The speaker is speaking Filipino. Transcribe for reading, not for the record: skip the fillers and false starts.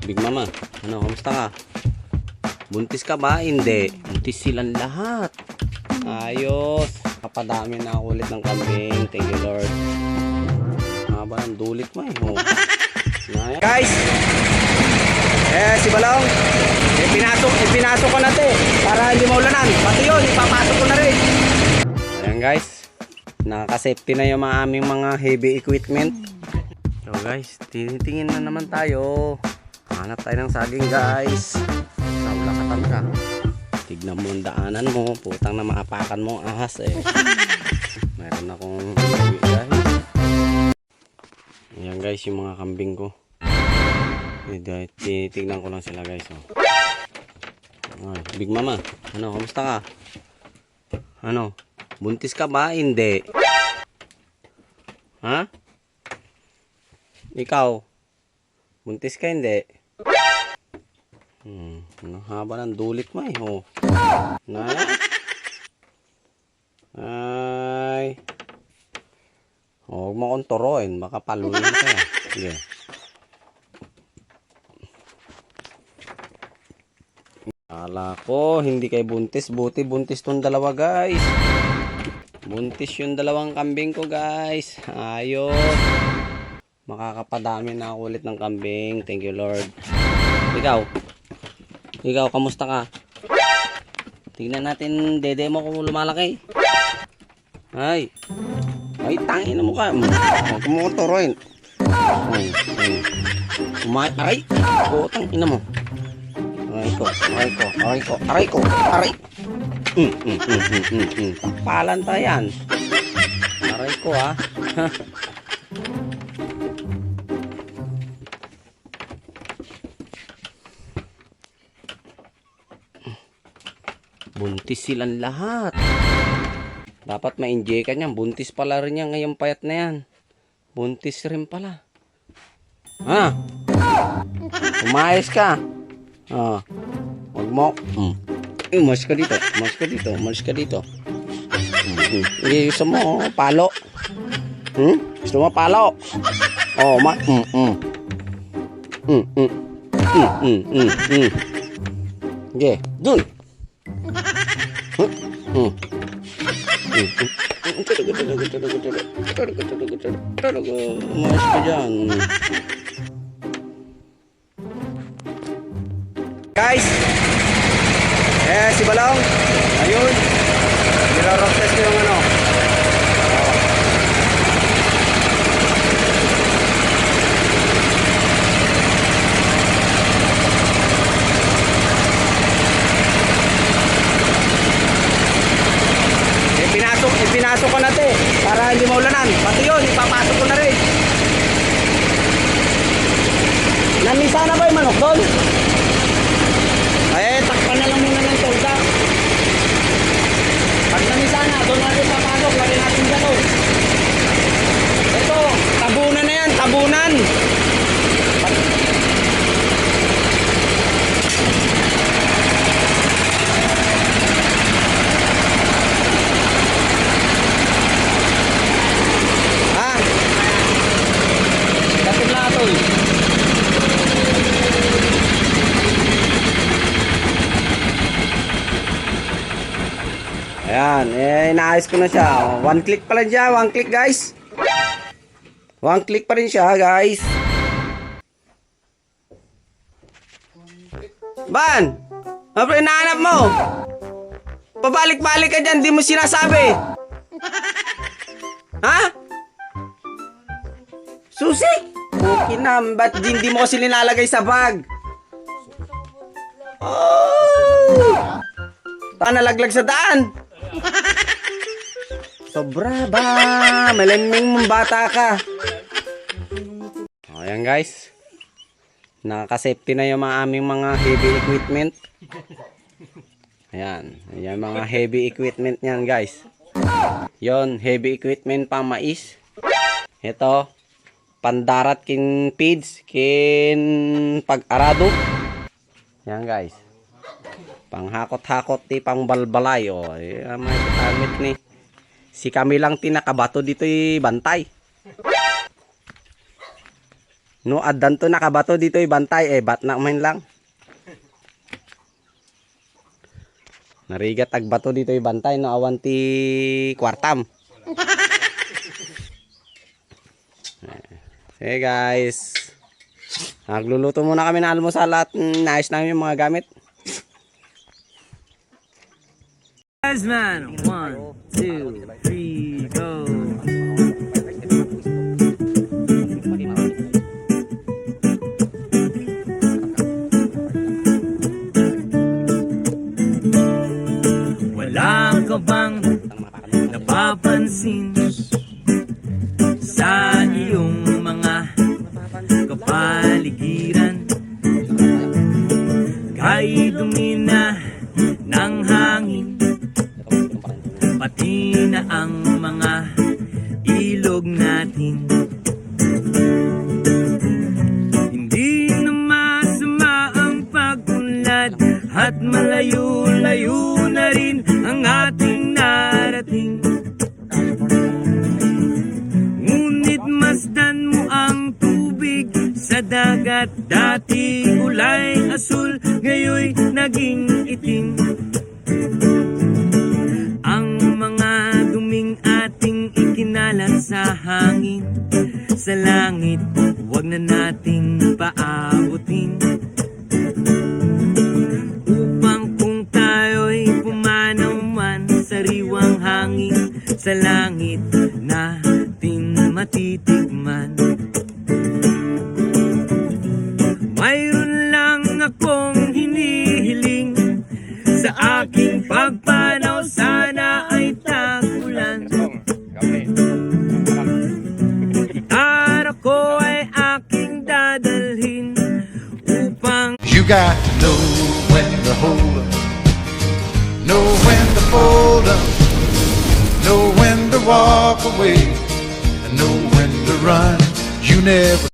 Big Mama, ano, kamusta ka? Buntis ka ba? Hindi. Buntis silang lahat. Ayos. Kapadami na ako ulit ng kambing. Thank you, Lord. Haba ng dulit mo eh. Oh. Guys! Si Balong. Pinasok ko na ito para hindi maulanan. Pati yun, ipapasok ko na rin. Ayan guys. Nakaka-safety na yung aming mga heavy equipment. So guys, tinitingin na naman tayo. Hanap tayo ng saging guys. Sa ulakatan ka. Tignan mo ang daanan mo. Putang na maapakan mo ang ahas eh. Meron akong guys. Ayan guys yung mga kambing ko. Tinitignan ko lang sila guys. Oh. Ay, Big Mama, ano, kamusta ka? Ano, buntis ka ba? Hindi. Ha? Ikaw? Buntis ka hindi? Ano, haba ng dulit mo eh. Oh. Na? Ay. Huwag mo akong turuin. Baka paluin ka. Sige. Akala ko hindi kay buntis. Buti buntis tong dalawa guys. Buntis yung dalawang kambing ko guys. Ayos. Makakapadami na ako ulit ng kambing. Thank you Lord. Ikaw, kamusta ka? Tignan natin dede mo kung lumalaki. Ay, tangin na mo ka. Huwag mo turuin. Aray, putang ina mo. Aray ko. Takpalan tayo yan. Aray ko ha. Buntis silang lahat. Dapat ma-inject ka niyan. Buntis pala rin yan ngayong payat na yan. Buntis rin pala. Ha? Umayos ka. Huwag mo. Umayos ka dito. Gusto mo palo? Gusto mo palo? Okay, dun. Umayos ka dyan. Guys, si Balong, ayun, nirarok test ko yung ano. Pinasok ko na ito para hindi maulanan. Pati yun, ipapasok ko na rin. Namisa na ba yung manok doon? Takpan na lang muna ng tolda. Pag namisa na, doon natin papasok. Lari natin dyan doon. Ito, tabunan na yan, tabunan. Ayan, inaayos ko na siya. One click pa lang siya, one click guys. One click pa rin siya guys. Ban! Ano inaanap mo? Pabalik-balik ka dyan, di mo sinasabi. Ha? Susi? Okay na, ba't hindi mo kasi nilalagay sa bag? Oh! Baka nalaglag sa daan. Sobra ba? Malaming mong bata ka. Ayan guys. Nakaka-safety na yung aming mga heavy equipment. Ayan. Ayan mga heavy equipment niyan guys. Yon heavy equipment pang mais. Ito. Pandarat kin feeds. Kin pag-arado. Ayan guys. Panghakot-hakot di pang balbalay. May katamit ni. Si kami lang tinakabato dito bantay. No, addan to nakabato dito ibantay bat na man lang. Narigat agbato dito ibantay no awan ti kwartam. Hey guys. Nagluluto muna kami ng almusal at naayos namin yung mga gamit. Guys, man, 1, 2, 3, go. Wala ka bang napapansin sa iyong mga kapaligiran? Kay dumi na ng hangin, pati na ang mga ilog natin. Hindi na masama ang pag-unlad at malayo-layo na rin ang ating narating. Ngunit masdan mo ang tubig sa dagat. Dati kulay asul, ngayoy naging itim. Ang mga duming ating ikinalat sa hangin, sa langit, wag na nating paabutin. Upang kung tayo'y pumanaw man, sariwang hangin sa langit natin matitigman. Mayroon lang akong hinihiling sa aking pagpanaw, sana ay tagulan. Gitara ko ay aking dadalhin upang You got to know when to hold up, know when to fold up, know when to walk away, and know when to run. You never